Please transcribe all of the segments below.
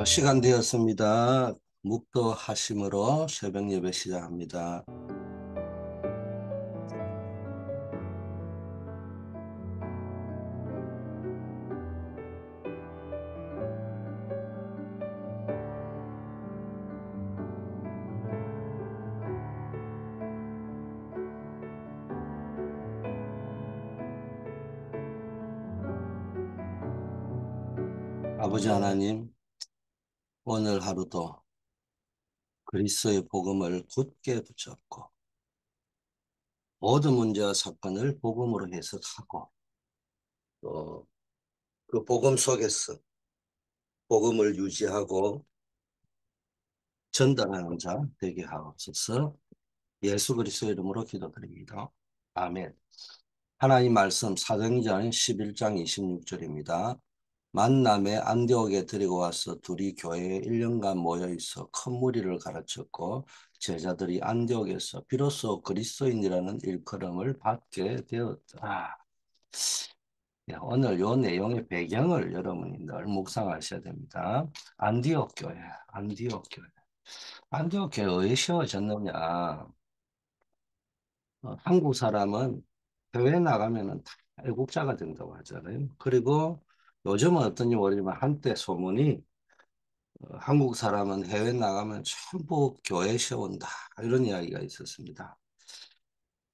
시간 되었습니다. 묵도하심으로 새벽 예배 시작합니다. 아버지 하나님, 오늘 하루도 그리스도의 복음을 굳게 붙잡고 모든 문제와 사건을 복음으로 해석하고 또 그 복음 속에서 복음을 유지하고 전달하는 자 되게 하옵소서. 예수 그리스도의 이름으로 기도드립니다. 아멘. 하나님 말씀 사도행전 11장 26절입니다. 만남에 안디옥에 데리고 와서 둘이 교회에 1년간 모여 있어 큰 무리를 가르쳤고 제자들이 안디옥에서 비로소 그리스도인이라는 일컬음을 받게 되었다. 네, 오늘 요 내용의 배경을 여러분이 늘 묵상하셔야 됩니다. 안디옥 교회, 안디옥 교회. 안디옥 교회 왜 세워졌느냐? 한국 사람은 해외 나가면은 다 애국자가 된다고 하잖아요. 그리고 요즘은 어떤지 모르지만 한때 소문이 한국 사람은 해외 나가면 전부 교회 세운다 이런 이야기가 있었습니다.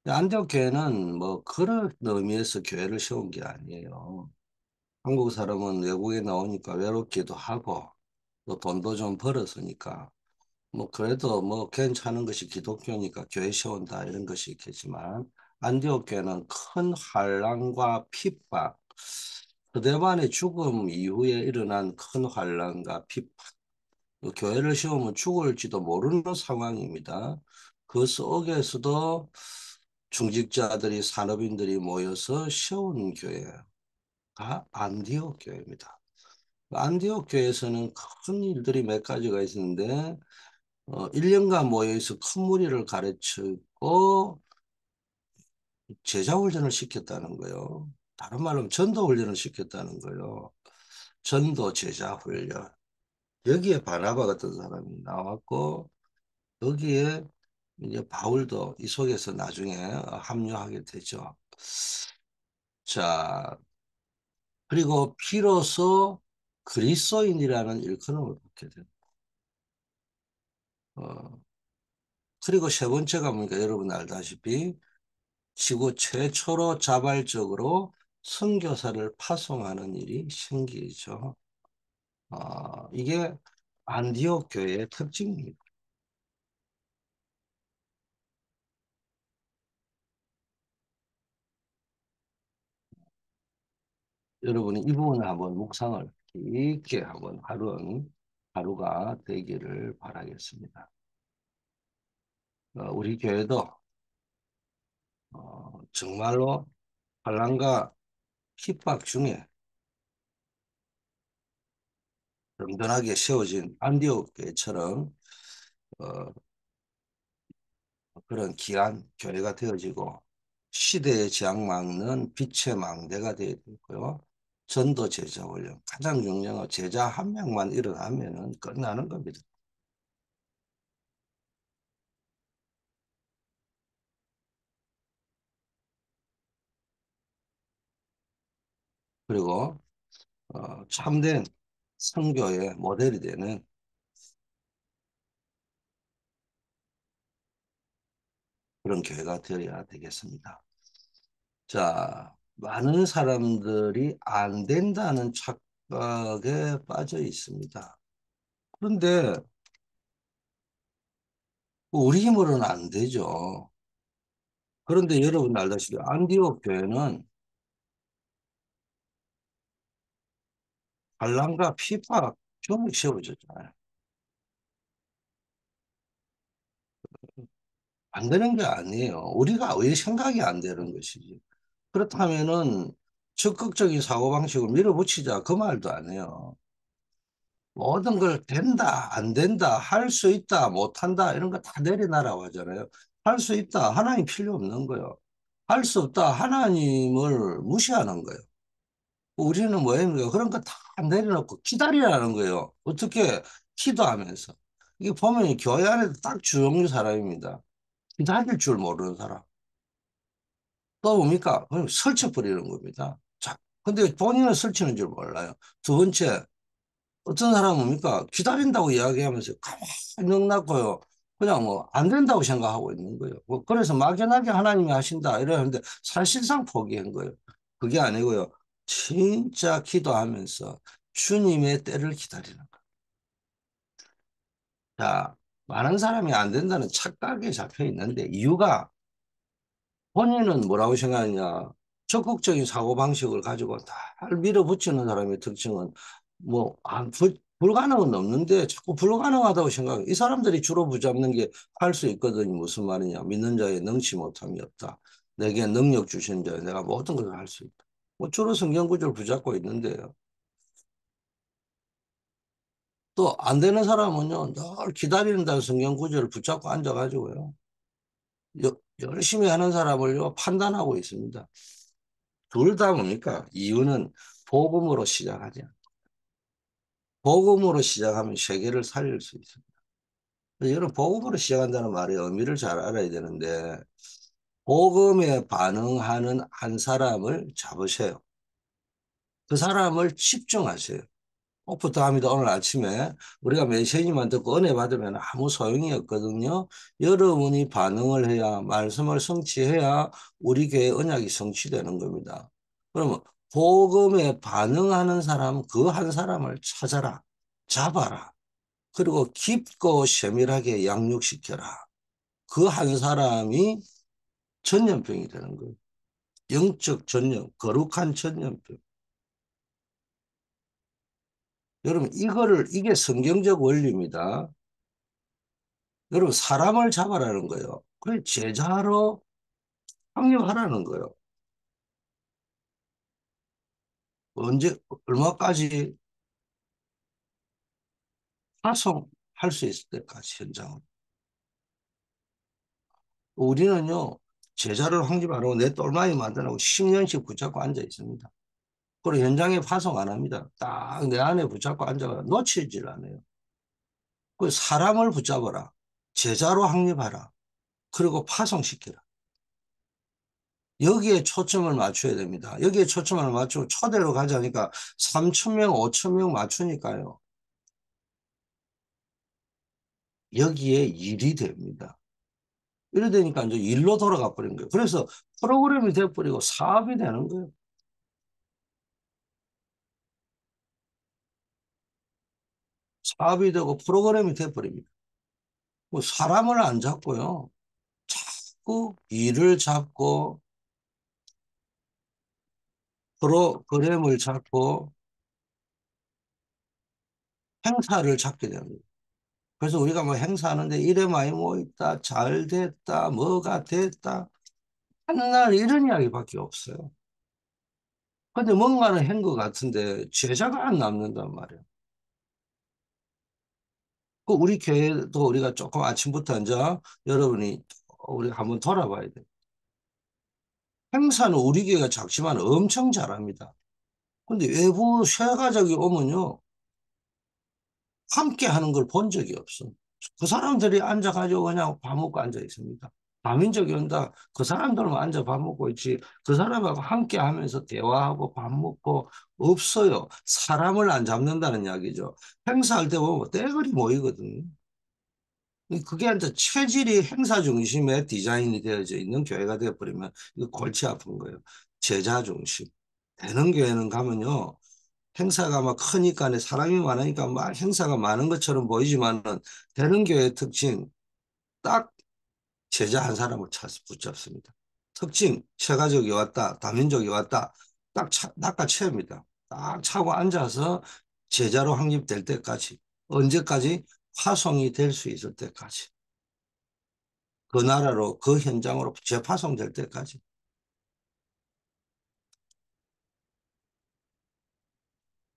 안디옥 교회는 뭐 그런 의미에서 교회를 세운 게 아니에요. 한국 사람은 외국에 나오니까 외롭기도 하고 또 돈도 좀 벌었으니까 뭐 그래도 뭐 괜찮은 것이 기독교니까 교회 세운다 이런 것이 있겠지만 안디옥 교회는 큰 환란과 핍박, 스데반의 죽음 이후에 일어난 큰 환란과 핍박, 교회를 세우면 죽을지도 모르는 상황입니다. 그 속에서도 중직자들이 산업인들이 모여서 세운 교회가 안디옥 교회입니다. 안디옥 교회에서는 큰 일들이 몇 가지가 있었는데 1년간 모여서 큰 무리를 가르치고 제자 훈련을 시켰다는 거예요. 다른 말로 하면 전도 훈련을 시켰다는 거예요. 전도 제자 훈련. 여기에 바나바 같은 사람이 나왔고 여기에 이제 바울도 이 속에서 나중에 합류하게 되죠. 자, 그리고 비로소 그리스도인이라는 일컬음을 받게 돼요. 어, 그리고 세 번째가 뭡니까? 여러분 알다시피 지구 최초로 자발적으로 선교사를 파송하는 일이 생기죠. 이게 안디옥 교회의 특징입니다. 여러분이 이 부분을 한번 묵상을 깊게 한번 하루가 되기를 바라겠습니다. 우리 교회도 정말로 환난과 핍박 중에 든든하게 세워진 안디옥 교회처럼 어, 그런 귀한 교회가 되어지고 시대의 지향 막는 빛의 망대가 되어야 되고요. 전도 제자 훈련 가장 중요한 건 제자 한 명만 일어나면은 끝나는 겁니다. 그리고 참된 선교의 모델이 되는 그런 교회가 되어야 되겠습니다. 자, 많은 사람들이 안 된다는 착각에 빠져 있습니다. 그런데 우리 힘으로는 안 되죠. 그런데 여러분 알다시피 안디옥 교회는 반란과 핍박 중에 세워졌잖아요. 안 되는 게 아니에요. 우리가 왜 생각이 안 되는 것이지. 그렇다면은 적극적인 사고방식을 밀어붙이자 그 말도 안 해요. 모든 걸 된다, 안 된다, 할 수 있다, 못한다 이런 거 다 내려놔라고 하잖아요. 할 수 있다, 하나님 필요 없는 거예요. 할 수 없다, 하나님을 무시하는 거예요. 우리는 뭐입니까? 그런 거 다 내려놓고 기다리라는 거예요. 어떻게? 기도하면서. 이게 보면 교회 안에도 딱 주종류 사람입니다. 기다릴 줄 모르는 사람. 또 뭡니까? 그럼 설쳐버리는 겁니다. 자, 근데 본인은 설치는 줄 몰라요. 두 번째, 어떤 사람은 뭡니까? 기다린다고 이야기하면서 가만히 넋 놨고요. 그냥 뭐 안 된다고 생각하고 있는 거예요. 뭐 그래서 막연하게 하나님이 하신다 이러는데 사실상 포기한 거예요. 그게 아니고요. 진짜 기도하면서 주님의 때를 기다리는 거예요. 자, 많은 사람이 안 된다는 착각에 잡혀 있는데 이유가 본인은 뭐라고 생각하냐. 적극적인 사고방식을 가지고 다 밀어붙이는 사람의 특징은 뭐, 불가능은 없는데 자꾸 불가능하다고 생각해. 이 사람들이 주로 붙잡는 게 할 수 있거든요. 무슨 말이냐. 믿는 자에 능치 못함이 없다. 내게 능력 주신 자에 내가 모든 것을 할 수 있다. 뭐 주로 성경 구조를 붙잡고 있는데요. 또 안 되는 사람은요. 늘 기다린다는 성경 구조를 붙잡고 앉아가지고요. 열심히 하는 사람을요. 판단하고 있습니다. 둘 다 뭡니까? 이유는 복음으로 시작하지 않아요. 복음으로 시작하면 세계를 살릴 수 있습니다. 여러분, 복음으로 시작한다는 말의 의미를 잘 알아야 되는데, 복음에 반응하는 한 사람을 잡으세요. 그 사람을 집중하세요. 부탁합니다. 오늘 아침에 우리가 메시지만 듣고 은혜 받으면 아무 소용이 없거든요. 여러분이 반응을 해야, 말씀을 성취해야 우리 교회 언약이 성취되는 겁니다. 그러면 복음에 반응하는 사람, 그 한 사람을 찾아라, 잡아라. 그리고 깊고 세밀하게 양육시켜라. 그 한 사람이 전염병이 되는 거예요. 영적 전염, 거룩한 전염병. 여러분, 이게 성경적 원리입니다. 여러분, 사람을 잡아라는 거예요. 그래, 제자로 확립하라는 거예요. 언제, 얼마까지 파송할 수 있을 때까지 현장을. 우리는요, 제자를 확립 안 하고 내 똘마니 만들라고 10년씩 붙잡고 앉아 있습니다. 그리고 현장에 파송 안 합니다. 딱 내 안에 붙잡고 앉아가 놓치질 않아요. 그 사람을 붙잡아라. 제자로 확립하라. 그리고 파송시키라. 여기에 초점을 맞춰야 됩니다. 여기에 초점을 맞추고 초대로 가자니까 3천 명, 5천 명 맞추니까요. 여기에 일이 됩니다. 이래 되니까 이제 일로 돌아가 버린 거예요. 그래서 프로그램이 돼버리고 사업이 되는 거예요. 사업이 되고 프로그램이 돼버립니다. 뭐 사람을 안 잡고요. 자꾸 일을 잡고 프로그램을 잡고 행사를 잡게 되는 거예요. 그래서 우리가 뭐 행사하는데 이래 많이 모였다, 잘 됐다, 뭐가 됐다. 한날 이런 이야기밖에 없어요. 근데 뭔가는 한 것 같은데 제자가 안 남는단 말이에요. 그 우리 교회도 우리가 조금 아침부터 이제 여러분이 우리 한번 돌아봐야 돼요. 행사는 우리 교회가 작지만 엄청 잘합니다. 근데 외부 쇄가족이 오면요. 함께 하는 걸 본 적이 없어. 그 사람들이 앉아가지고 그냥 밥 먹고 앉아 있습니다. 다민족이 온다. 그 사람들만 앉아 밥 먹고 있지. 그 사람하고 함께 하면서 대화하고 밥 먹고 없어요. 사람을 안 잡는다는 이야기죠. 행사할 때 보면 떼거리 모이거든요. 그게 이제 체질이 행사 중심에 디자인이 되어져 있는 교회가 되어버리면 이거 골치 아픈 거예요. 제자 중심. 되는 교회는 가면요. 행사가 막 크니까 사람이 많으니까 막 행사가 많은 것처럼 보이지만은 되는 교회의 특징 딱 제자 한 사람을 붙잡습니다. 특징 체가족이 왔다, 다민족이 왔다, 딱 낚아채입니다. 딱 차고 앉아서 제자로 확립될 때까지 언제까지 파송이 될 수 있을 때까지 그 나라로 그 현장으로 재파송될 때까지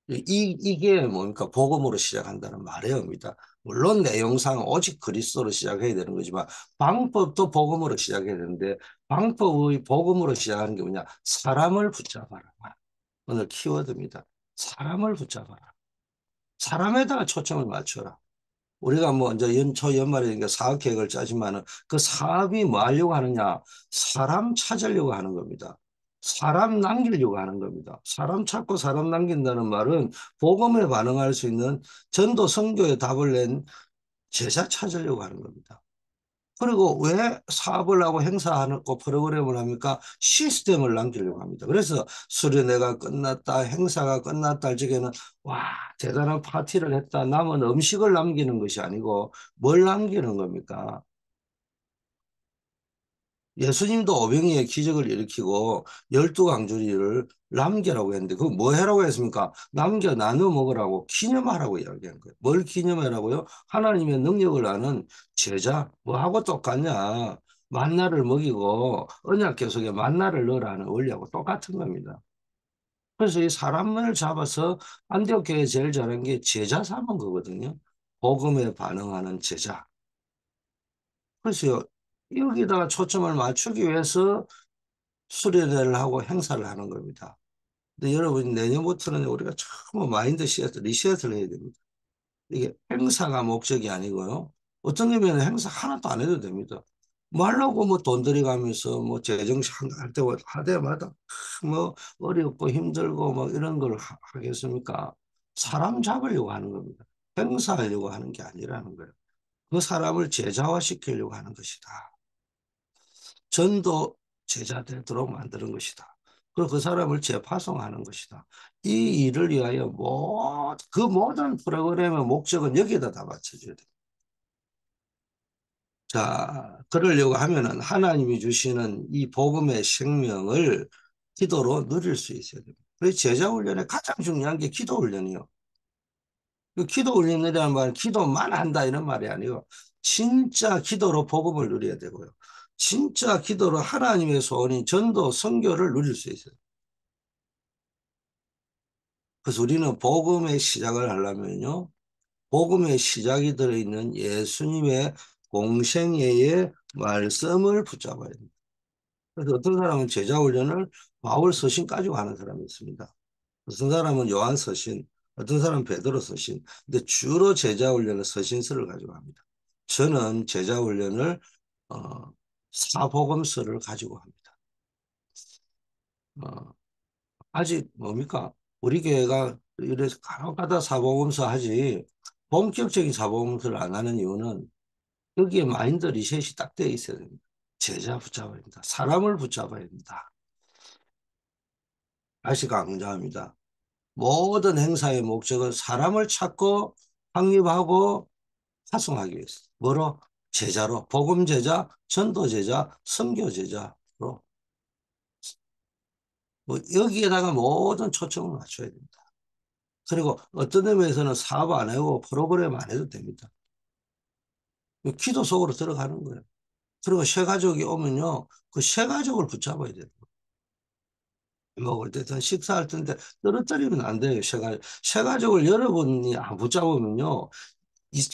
이게 뭡니까? 복음으로 시작한다는 말이옵니다. 물론 내용상 오직 그리스도로 시작해야 되는 거지만 방법도 복음으로 시작해야 되는데 방법의 복음으로 시작하는 게 뭐냐? 사람을 붙잡아라. 오늘 키워드입니다. 사람을 붙잡아라. 사람에다가 초점을 맞춰라. 우리가 뭐 이제 연초연말이니까 사업 계획을 짜지만은 그 사업이 뭐 하려고 하느냐? 사람 찾으려고 하는 겁니다. 사람 남기려고 하는 겁니다. 사람 찾고 사람 남긴다는 말은 복음에 반응할 수 있는 전도 선교의 답을 낸 제자 찾으려고 하는 겁니다. 그리고 왜 사업을 하고 행사하고 프로그램을 합니까? 시스템을 남기려고 합니다. 그래서 수련회가 끝났다, 행사가 끝났다 할 적에는 와, 대단한 파티를 했다. 남은 음식을 남기는 것이 아니고 뭘 남기는 겁니까? 예수님도 오병이의 기적을 일으키고 열두 강조리를 남겨라고 했는데 그거 뭐 해라고 했습니까? 남겨 나눠 먹으라고 기념하라고 이야기한 거예요. 뭘 기념하라고요? 하나님의 능력을 아는 제자 뭐하고 똑같냐? 만나를 먹이고 언약 계속에 만나를 넣으라는 원리하고 똑같은 겁니다. 그래서 이 사람을 잡아서 안디옥 교회 제일 잘한 게 제자 삼은 거거든요. 복음에 반응하는 제자. 그래서 여기다가 초점을 맞추기 위해서 수련회를 하고 행사를 하는 겁니다. 근데 여러분 내년부터는 우리가 전부 마인드 리셋을 해야 됩니다. 이게 행사가 목적이 아니고요. 어떤 경우에는 행사 하나도 안 해도 됩니다. 뭐 하려고 뭐 돈 들여가면서 뭐 재정식 할 때마다 뭐 어렵고 힘들고 뭐 이런 걸 하겠습니까? 사람 잡으려고 하는 겁니다. 행사하려고 하는 게 아니라는 거예요. 그 사람을 제자화시키려고 하는 것이다. 전도 제자 되도록 만드는 것이다. 그리고 그 사람을 재파송하는 것이다. 이 일을 위하여 그 모든 프로그램의 목적은 여기에다 다 맞춰줘야 돼. 자, 그러려고 하면은 하나님이 주시는 이 복음의 생명을 기도로 누릴 수 있어야 됩니다. 그래서 제자 훈련의 가장 중요한 게 기도 훈련이요. 그 기도 훈련이라는 말은 기도만 한다 이런 말이 아니고 진짜 기도로 복음을 누려야 되고요. 진짜 기도로 하나님의 소원인 전도 선교를 누릴 수 있어요. 그래서 우리는 복음의 시작을 하려면요. 복음의 시작이 들어있는 예수님의 공생애의 말씀을 붙잡아야 됩니다. 그래서 어떤 사람은 제자 훈련을 바울 서신 가지고 하는 사람이 있습니다. 어떤 사람은 요한 서신, 어떤 사람은 베드로 서신. 근데 주로 제자 훈련은 서신서를 가지고 합니다. 저는 제자 훈련을 어, 사복음서를 가지고 합니다. 어, 아직 뭡니까? 우리 교회가 이래서 간혹가다 사복음서 하지 본격적인 사복음서를 안 하는 이유는 여기에 마인드 리셋이 딱 되어 있어야 됩니다. 제자 붙잡아야 됩니다. 사람을 붙잡아야 됩니다. 다시 강조합니다. 모든 행사의 목적은 사람을 찾고 확립하고 파송하기 위해서. 뭐로? 제자로. 복음 제자, 전도 제자, 선교 제자로. 뭐 여기에다가 모든 초점을 맞춰야 됩니다. 그리고 어떤 의미에서는 사업 안 하고 프로그램 안 해도 됩니다. 기도 속으로 들어가는 거예요. 그리고 쉐가족이 오면요. 그 쉐가족을 붙잡아야 돼요. 먹을 때든 식사할 텐데 떨어뜨리면 안 돼요. 쉐가족을 여러분이 안 붙잡으면요.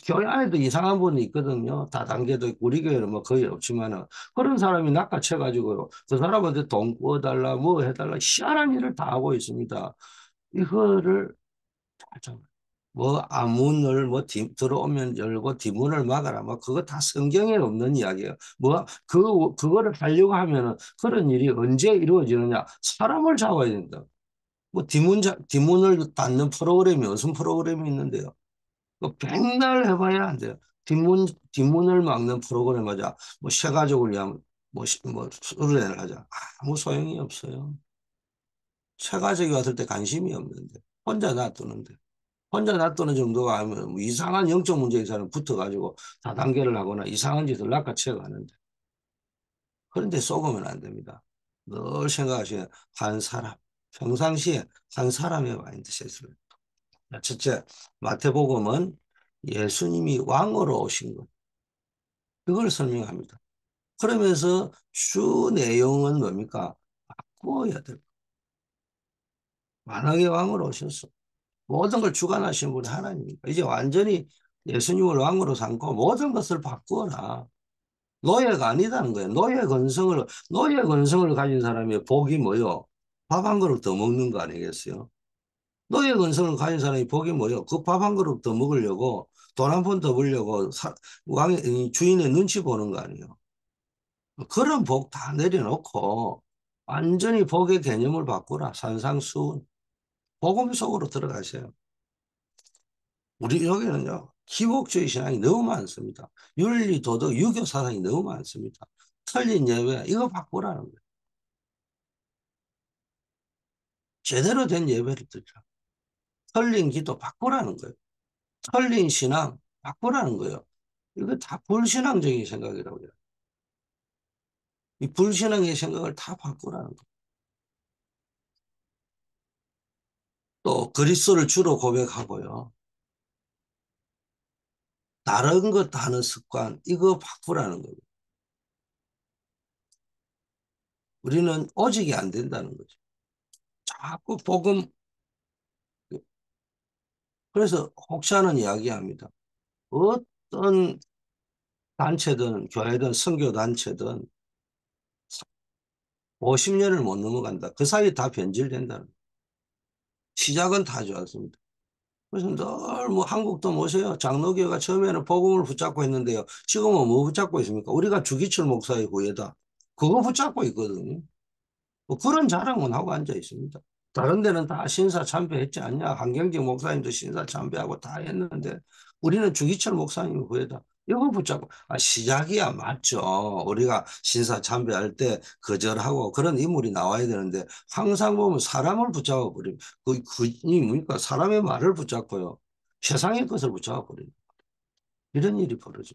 교회 안에도 이상한 분이 있거든요. 다단계도 있고 우리 교회는 뭐 거의 없지만은 그런 사람이 낚아채가지고요. 그 사람한테 돈 구워달라 뭐 해달라 희한한 일을 다 하고 있습니다. 이거를 참, 뭐 아문을 뭐 들어오면 열고 뒷문을 막아라 뭐 그거 다 성경에 없는 이야기예요. 뭐 그거를 하려고 하면은 그런 일이 언제 이루어지느냐? 사람을 잡아야 된다. 뭐 뒷문을 닫는 프로그램이 무슨 프로그램이 있는데요. 그 백날 해봐야 안 돼요. 뒷문을 막는 프로그램 하자. 뭐 쇠가족을 위한 뭐 수련을 하자. 아무 소용이 없어요. 쇠가족이 왔을 때 관심이 없는데 혼자 놔두는데. 혼자 놔두는 정도가 아니면 뭐 이상한 영적 문제인 사람 붙어가지고 다단계를 하거나 이상한 짓을 낚아채어 가는데 그런데 속으면 안 됩니다. 늘 생각하시는 한 사람 평상시에 한 사람의 마인드셋을 첫째 마태복음은 예수님이 왕으로 오신 것 그걸 설명합니다. 그러면서 주 내용은 뭡니까? 바꾸어야 될 만왕의 왕으로 오셨어. 모든 걸 주관하시는 분이 하나님입니다. 이제 완전히 예수님을 왕으로 삼고 모든 것을 바꾸어라. 노예가 아니다는 거예요. 노예 건성을 가진 사람의 복이 뭐요? 밥 한 그릇 더 먹는 거 아니겠어요? 노예 근성을 가진 사람이 복이 뭐예요? 그 밥 한 그릇 더 먹으려고 돈 한 푼 더 벌려고 왕의 이 주인의 눈치 보는 거 아니에요? 그런 복 다 내려놓고 완전히 복의 개념을 바꾸라. 산상수훈. 복음 속으로 들어가세요. 우리 여기는요, 기복주의 신앙이 너무 많습니다. 윤리, 도덕, 유교 사상이 너무 많습니다. 틀린 예배, 이거 바꾸라는 거예요. 제대로 된 예배를 드리라. 틀린 기도 바꾸라는 거예요. 틀린 신앙 바꾸라는 거예요. 이거 다 불신앙적인 생각이라고 해요. 이 불신앙의 생각을 다 바꾸라는 거예요. 또 그리스도를 주로 고백하고요. 다른 것 하는 습관, 이거 바꾸라는 거예요. 우리는 오직이 안 된다는 거죠. 자꾸 복음, 그래서 혹시하는 이야기합니다. 어떤 단체든 교회든 선교 단체든 50년을 못 넘어간다. 그 사이에 다 변질된다는 거예요. 시작은 다 좋았습니다. 그래서 늘 뭐 한국도 보세요. 장로교가 처음에는 복음을 붙잡고 했는데요. 지금은 뭐 붙잡고 있습니까? 우리가 주기철 목사의 후예다. 그거 붙잡고 있거든요. 뭐 그런 자랑은 하고 앉아 있습니다. 다른 데는 다 신사 참배했지 않냐? 한경직 목사님도 신사 참배하고 다 했는데 우리는 주기철 목사님 후에다 이거 붙잡고 시작이야 맞죠. 우리가 신사 참배할 때 거절하고 그런 인물이 나와야 되는데 항상 보면 사람을 붙잡아 버리면 이 뭡니까? 사람의 말을 붙잡고요. 세상의 것을 붙잡아 버리는 이런 일이 벌어져.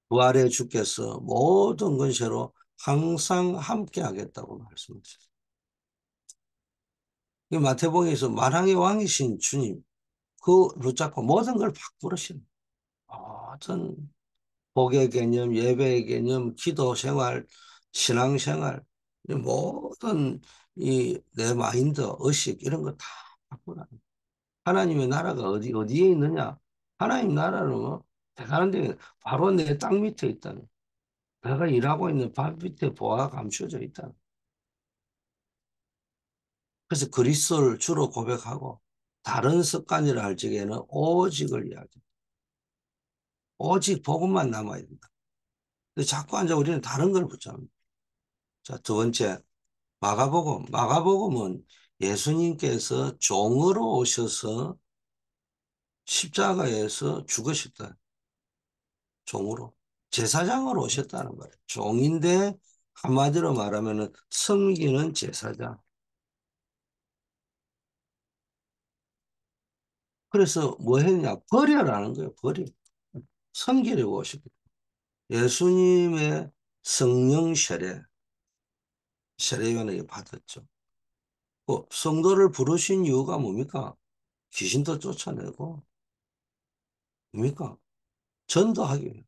부활의 주께서 모든 권세로 항상 함께 하겠다고 말씀하셨어요. 이 마태복음에서 만왕의 왕이신 주님 그 붙잡고 모든 걸 바꾸시는 모든 복의 개념, 예배의 개념, 기도 생활, 신앙 생활 이 모든 이 내 마인드, 의식 이런 거 다 바꾸라. 하나님의 나라가 어디에 있느냐? 하나님 나라는 뭐 대단한 데 바로 내 땅 밑에 있다는. 내가 일하고 있는 밥 밑에 보아가 감춰져 있다는. 그래서 그리스도를 주로 고백하고 다른 습관이라 할 적에는 오직을 이야기. 오직 복음만 남아야 된다. 근데 자꾸 앉아 우리는 다른 걸 붙잡니다. 자, 두 번째, 마가복음. 마가복음은 예수님께서 종으로 오셔서 십자가에서 죽으셨다. 종으로. 제사장으로 오셨다는 거예요. 종인데 한마디로 말하면 섬기는 제사장. 그래서 뭐 했냐? 버려라는 거예요. 버려. 섬기려고 오셨거든요. 예수님의 성령 세례, 세례요한에게 받았죠. 성도를 부르신 이유가 뭡니까? 귀신도 쫓아내고, 뭡니까? 전도하기 위해.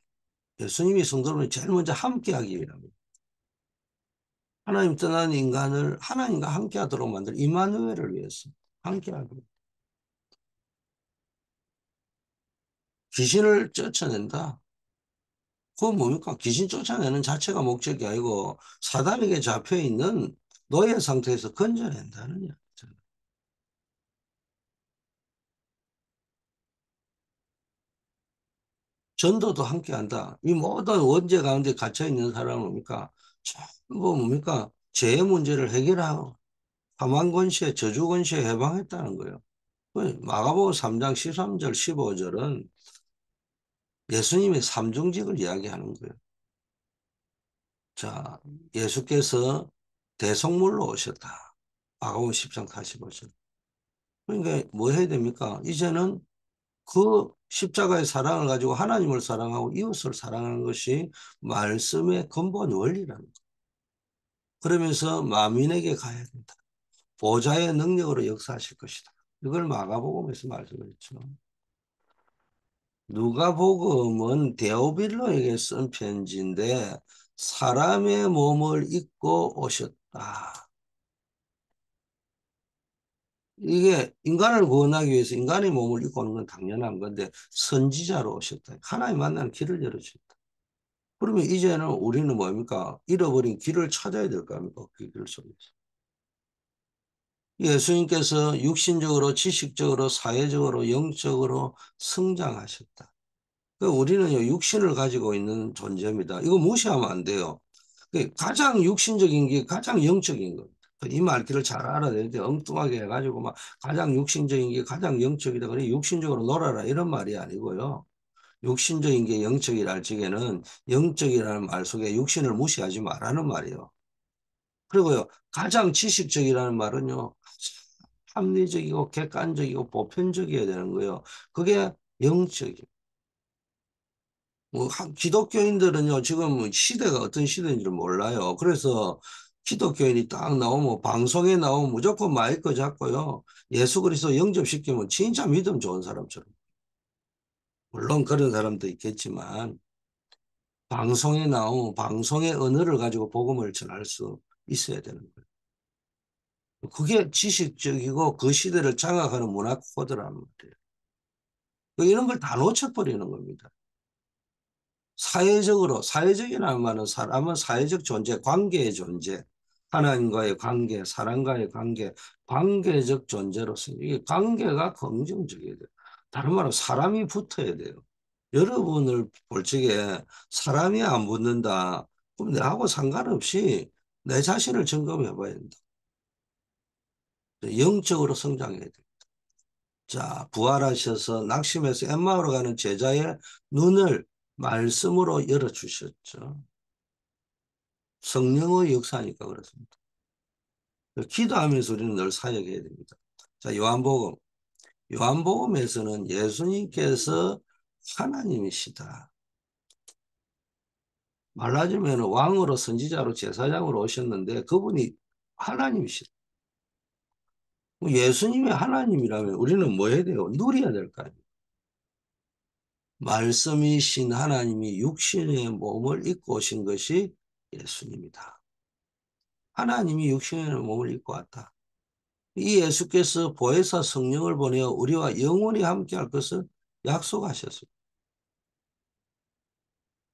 예수님이 성도를 제일 먼저 함께 하기 위함입니다. 하나님 떠난 인간을 하나님과 함께 하도록 만들 이마누엘을 위해서 함께 하기 위해. 귀신을 쫓아낸다. 그건 뭡니까? 귀신 쫓아내는 자체가 목적이 아니고 사단에게 잡혀 있는 노예 상태에서 건져낸다는 이야기죠. 전도도 함께 한다. 이 모든 원죄 가운데 갇혀 있는 사람은 뭡니까? 전부 뭡니까? 죄의 문제를 해결하고 사망권세, 저주권세 해방했다는 거예요. 마가복음 3장 13절, 15절은 예수님의 삼중직을 이야기하는 거예요. 자, 예수께서 대속물로 오셨다. 마가복음 10장 45절. 그러니까 뭐 해야 됩니까? 이제는 그 십자가의 사랑을 가지고 하나님을 사랑하고 이웃을 사랑하는 것이 말씀의 근본 원리라는 거예요. 그러면서 만민에게 가야 된다. 보좌의 능력으로 역사하실 것이다. 이걸 마가복음에서 말씀했죠. 누가복음은 데오빌로에게 쓴 편지인데 사람의 몸을 입고 오셨다. 이게 인간을 구원하기 위해서 인간의 몸을 입고 오는 건 당연한 건데 선지자로 오셨다. 하나님 만나는 길을 열어주셨다. 그러면 이제는 우리는 뭡니까? 잃어버린 길을 찾아야 될 거 아닙니까? 그 길 속에서. 예수님께서 육신적으로, 지식적으로, 사회적으로, 영적으로 성장하셨다. 그 우리는요, 육신을 가지고 있는 존재입니다. 이거 무시하면 안 돼요. 가장 육신적인 게 가장 영적인 겁니다. 이 말귀를 잘 알아야 되는데 엉뚱하게 해가지고 막 가장 육신적인 게 가장 영적이다. 그래 육신적으로 놀아라 이런 말이 아니고요. 육신적인 게 영적이랄 적에는 영적이라는 말 속에 육신을 무시하지 말라는 말이에요. 그리고요, 가장 지식적이라는 말은요, 합리적이고 객관적이고 보편적이어야 되는 거예요. 그게 영적이에요. 뭐 기독교인들은요 지금 시대가 어떤 시대인지 몰라요. 그래서 기독교인이 딱 나오면 방송에 나오면 무조건 마이크 잡고요. 예수 그리스도 영접시키면 진짜 믿음 좋은 사람처럼. 물론 그런 사람도 있겠지만 방송에 나오면 방송의 언어를 가지고 복음을 전할 수 있어야 되는 거예요. 그게 지식적이고 그 시대를 장악하는 문화 코드란 말이에요. 이런 걸 다 놓쳐버리는 겁니다. 사회적으로, 사회적이라는 말은 사람은 사회적 존재, 관계의 존재, 하나님과의 관계, 사람과의 관계, 관계적 존재로서 이게 관계가 긍정적이어야 돼요. 다른 말로 사람이 붙어야 돼요. 여러분을 볼 적에 사람이 안 붙는다. 그럼 내하고 상관없이 내 자신을 점검해 봐야 된다. 영적으로 성장해야 돼요. 자, 부활하셔서 낙심해서 엠마오로 가는 제자의 눈을 말씀으로 열어주셨죠. 성령의 역사니까 그렇습니다. 기도하면서 우리는 늘 사역해야 됩니다. 자, 요한복음. 요한복음에서는 예수님께서 하나님이시다. 말하자면 왕으로 선지자로 제사장으로 오셨는데 그분이 하나님이시다. 예수님이 하나님이라면 우리는 뭐 해야 돼요? 누려야 될 거 아니에요. 말씀이신 하나님이 육신의 몸을 입고 오신 것이 예수님이다. 하나님이 육신의 몸을 입고 왔다. 이 예수께서 보혜사 성령을 보내어 우리와 영원히 함께할 것을 약속하셨습니다.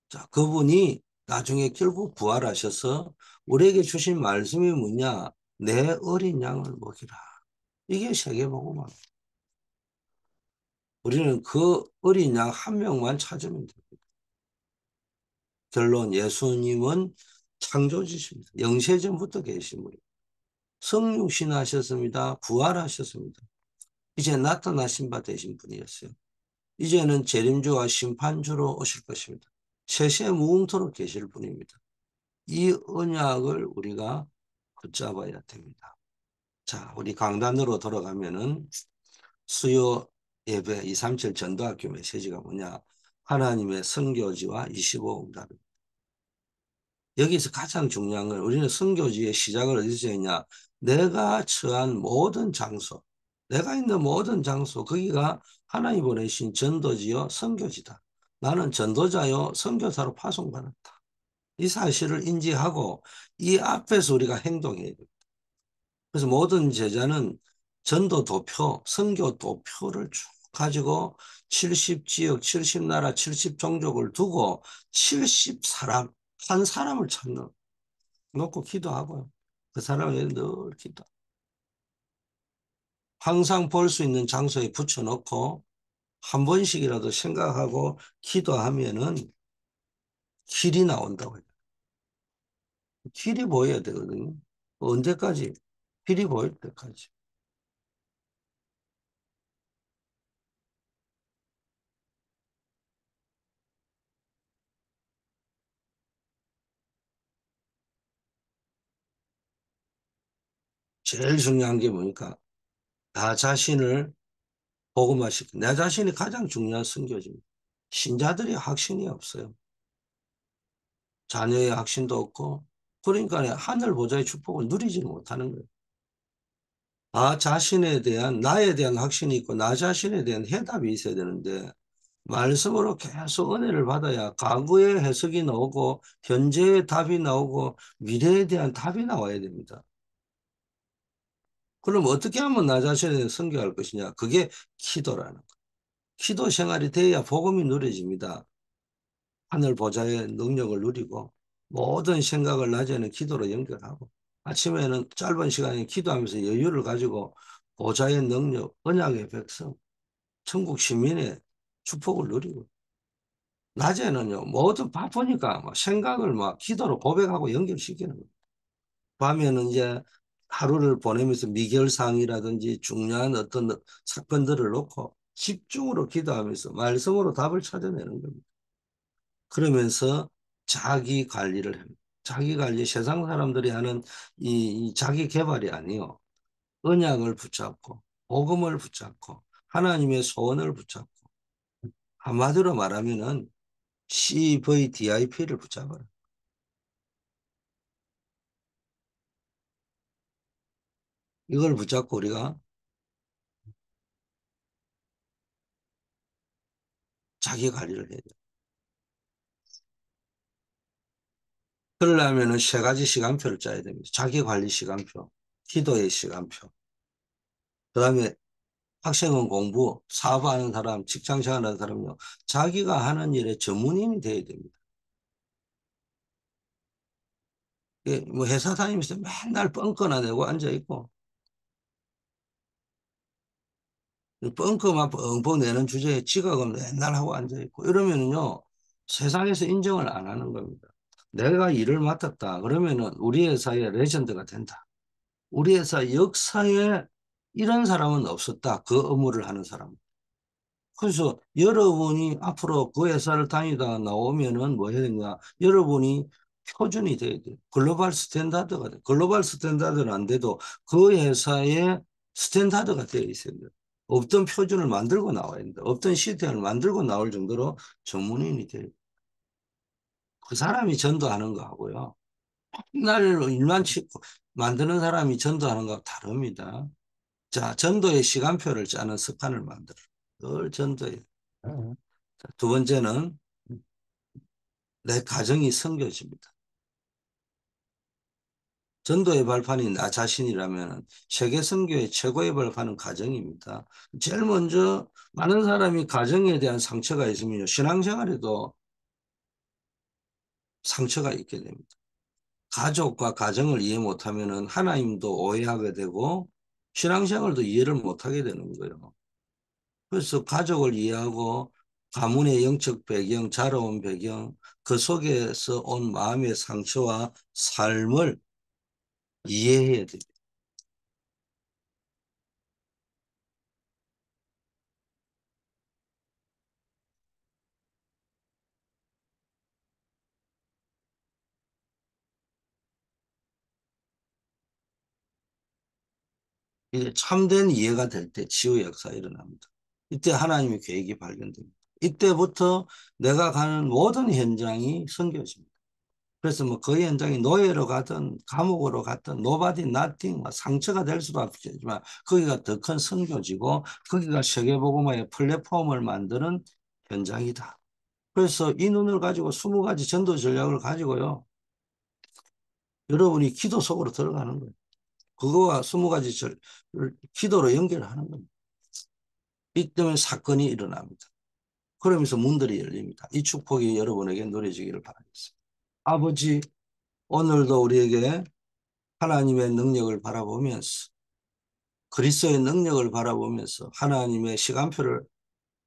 자, 그분이 나중에 결국 부활하셔서 우리에게 주신 말씀이 뭐냐? 내 어린 양을 먹이라. 이게 세계복음입니다. 우리는 그 어린 양 한 명만 찾으면 됩니다. 결론 예수님은 창조주십니다. 영세전부터 계신 분입니다. 성육신하셨습니다. 부활하셨습니다. 이제 나타나신 바 되신 분이었어요. 이제는 재림주와 심판주로 오실 것입니다. 세세 무궁토록 계실 분입니다. 이 언약을 우리가 붙잡아야 됩니다. 자, 우리 강단으로 돌아가면은 수요 예배 237 전도학교 메시지가 뭐냐? 하나님의 선교지와 25응답입니다. 여기서 가장 중요한 건 우리는 선교지의 시작을 어디서 했냐? 내가 처한 모든 장소, 내가 있는 모든 장소, 거기가 하나님 보내신 전도지요 선교지다. 나는 전도자요 선교사로 파송받았다. 이 사실을 인지하고 이 앞에서 우리가 행동해야 됩니다. 그래서 모든 제자는 전도 도표, 선교 도표를 쭉 가지고 70지역, 70나라, 70종족을 두고 70사람, 한 사람을 찾는 놓고 기도하고요. 그 사람에 늘 기도. 항상 볼 수 있는 장소에 붙여놓고 한 번씩이라도 생각하고 기도하면은 길이 나온다고 해요. 길이 보여야 되거든요. 언제까지? 길이 보일 때까지. 제일 중요한 게 뭐니까 나 자신을 복음화시켜. 내 자신이 가장 중요한 선교지입니다. 신자들이 확신이 없어요. 자녀의 확신도 없고 그러니까 하늘 보좌의 축복을 누리지 못하는 거예요. 나 자신에 대한 나에 대한 확신이 있고 나 자신에 대한 해답이 있어야 되는데 말씀으로 계속 은혜를 받아야 과거의 해석이 나오고 현재의 답이 나오고 미래에 대한 답이 나와야 됩니다. 그럼 어떻게 하면 나 자신에 대해 선교할 것이냐? 그게 기도라는 거예요. 기도 생활이 돼야 복음이 누려집니다. 하늘 보좌의 능력을 누리고 모든 생각을 낮에는 기도로 연결하고 아침에는 짧은 시간에 기도하면서 여유를 가지고 보좌의 능력, 언약의 백성, 천국 시민의 축복을 누리고 낮에는요 모두 바쁘니까 막 생각을 막 기도로 고백하고 연결시키는 거예요. 밤에는 이제 하루를 보내면서 미결상이라든지 중요한 어떤 사건들을 놓고 집중으로 기도하면서 말씀으로 답을 찾아내는 겁니다. 그러면서 자기 관리를 합니다. 자기 관리, 세상 사람들이 하는 이 자기 개발이 아니요. 언약을 붙잡고, 복음을 붙잡고, 하나님의 소원을 붙잡고, 한마디로 말하면은 CVDIP를 붙잡아라. 이걸 붙잡고 우리가 자기 관리를 해야 돼. 그러려면은 세 가지 시간표를 짜야 됩니다. 자기 관리 시간표, 기도의 시간표, 그 다음에 학생은 공부, 사업하는 사람, 직장 생활하는 사람요. 자기가 하는 일에 전문인이 돼야 됩니다. 뭐 회사 다니면서 맨날 뻥커나 내고 앉아있고, 뻥커만 뻥뻥 내는 주제에 지각은 맨날 하고 앉아있고, 이러면요, 세상에서 인정을 안 하는 겁니다. 내가 일을 맡았다. 그러면은 우리 회사의 레전드가 된다. 우리 회사 역사에 이런 사람은 없었다. 그 업무를 하는 사람. 그래서 여러분이 앞으로 그 회사를 다니다가 나오면은 뭐 해야 되냐. 여러분이 표준이 돼야 돼. 글로벌 스탠다드가 돼. 글로벌 스탠다드는 안 돼도 그 회사의 스탠다드가 되어 있어야 돼. 없던 표준을 만들고 나와야 된다. 없던 시스템을 만들고 나올 정도로 전문인이 돼. 그 사람이 전도하는 거 하고요. 날 일만 치고 만드는 사람이 전도하는 거하고 다릅니다. 자, 전도의 시간표를 짜는 습관을 만들어. 늘 전도에. 자, 두 번째는 내 가정이 섬겨집니다. 전도의 발판이 나 자신이라면 세계 선교의 최고의 발판은 가정입니다. 제일 먼저 많은 사람이 가정에 대한 상처가 있으면요. 신앙생활에도 상처가 있게 됩니다. 가족과 가정을 이해 못하면은 하나님도 오해하게 되고 신앙생활도 이해를 못하게 되는 거예요. 그래서 가족을 이해하고 가문의 영적 배경, 자라온 배경, 그 속에서 온 마음의 상처와 삶을 이해해야 돼요. 이제 참된 이해가 될 때 치유의 역사가 일어납니다. 이때 하나님의 계획이 발견됩니다. 이때부터 내가 가는 모든 현장이 선교집니다. 그래서 뭐 그 현장이 노예로 가든 감옥으로 갔든 노바디 나띵 상처가 될 수도 없겠지만 거기가 더 큰 선교지고 거기가 세계복음화의 플랫폼을 만드는 현장이다. 그래서 이 눈을 가지고 20가지 전도 전략을 가지고요. 여러분이 기도 속으로 들어가는 거예요. 그거와 20가지 기도로 연결하는 겁니다. 이때문에 사건이 일어납니다. 그러면서 문들이 열립니다. 이 축복이 여러분에게 누려지기를 바라겠습니다. 아버지, 오늘도 우리에게 하나님의 능력을 바라보면서 그리스도의 능력을 바라보면서 하나님의 시간표를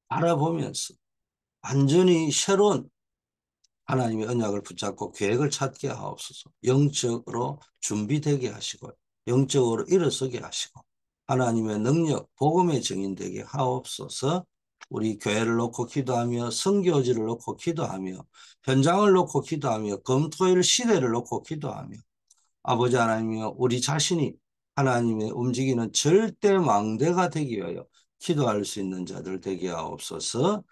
바라보면서 완전히 새로운 하나님의 언약을 붙잡고 계획을 찾게 하옵소서. 영적으로 준비되게 하시고 영적으로 일어서게 하시고 하나님의 능력, 복음의 증인되게 하옵소서. 우리 교회를 놓고 기도하며 선교지를 놓고 기도하며 현장을 놓고 기도하며 금토일 시대를 놓고 기도하며 아버지 하나님이여 우리 자신이 하나님의 움직이는 절대 망대가 되기 위하여 기도할 수 있는 자들 되게 하옵소서.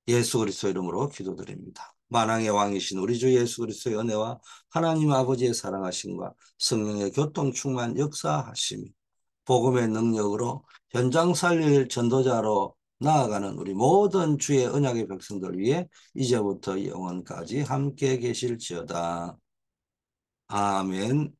예수 그리스도 이름으로 기도드립니다. 만왕의 왕이신 우리 주 예수 그리스도의 은혜와 하나님 아버지의 사랑하심과 성령의 교통 충만 역사하심이 복음의 능력으로 현장 살릴 전도자로 나아가는 우리 모든 주의 언약의 백성들 위해 이제부터 영원까지 함께 계실지어다. 아멘.